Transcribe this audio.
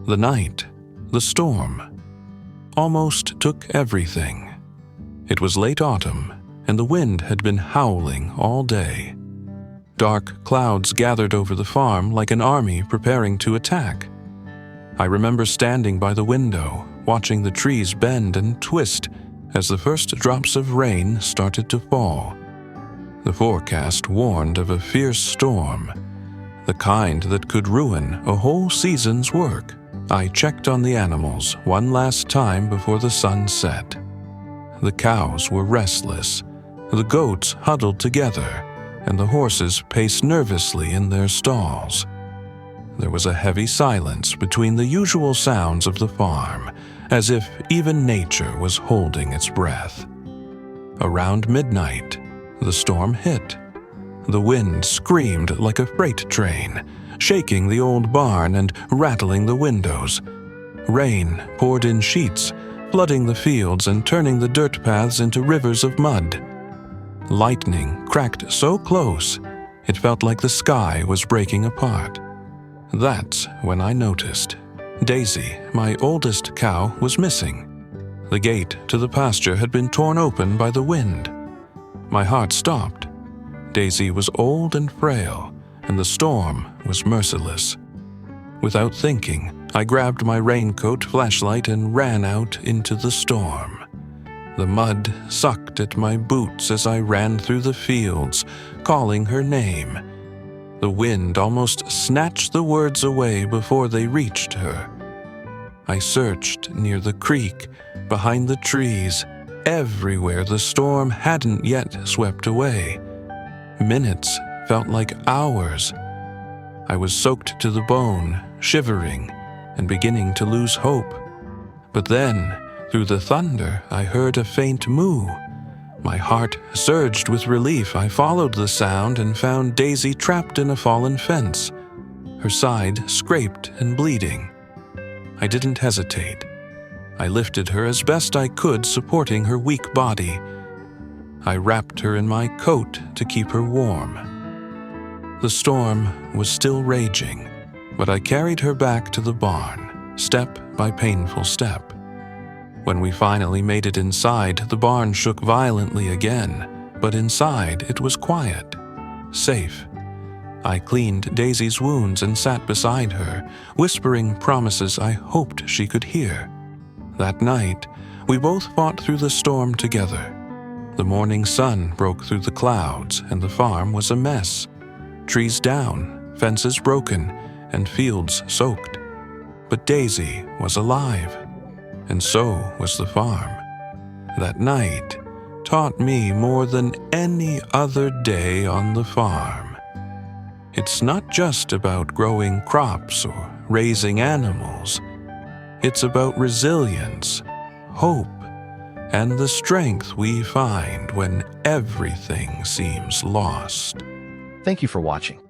The night, the storm, almost took everything. It was late autumn, and the wind had been howling all day. Dark clouds gathered over the farm like an army preparing to attack. I remember standing by the window, watching the trees bend and twist as the first drops of rain started to fall. The forecast warned of a fierce storm, the kind that could ruin a whole season's work. I checked on the animals one last time before the sun set. The cows were restless, the goats huddled together, and the horses paced nervously in their stalls. There was a heavy silence between the usual sounds of the farm, as if even nature was holding its breath. Around midnight, the storm hit. The wind screamed like a freight train, shaking the old barn and rattling the windows. Rain poured in sheets, flooding the fields and turning the dirt paths into rivers of mud. Lightning cracked so close, it felt like the sky was breaking apart. That's when I noticed. Daisy, my oldest cow, was missing. The gate to the pasture had been torn open by the wind. My heart stopped. Daisy was old and frail, and the storm was merciless. Without thinking, I grabbed my raincoat, flashlight, and ran out into the storm. The mud sucked at my boots as I ran through the fields, calling her name. The wind almost snatched the words away before they reached her. I searched near the creek, behind the trees, everywhere the storm hadn't yet swept away. Minutes felt like hours. I was soaked to the bone, shivering, and beginning to lose hope. But then, through the thunder, I heard a faint moo. My heart surged with relief. I followed the sound and found Daisy trapped in a fallen fence, her side scraped and bleeding. I didn't hesitate. I lifted her as best I could, supporting her weak body. I wrapped her in my coat to keep her warm. The storm was still raging, but I carried her back to the barn, step by painful step. When we finally made it inside, the barn shook violently again, but inside it was quiet, safe. I cleaned Daisy's wounds and sat beside her, whispering promises I hoped she could hear. That night, we both fought through the storm together. The morning sun broke through the clouds, and the farm was a mess. Trees down, fences broken, and fields soaked. But Daisy was alive, and so was the farm. That night taught me more than any other day on the farm. It's not just about growing crops or raising animals. It's about resilience, hope, and the strength we find when everything seems lost. Thank you for watching.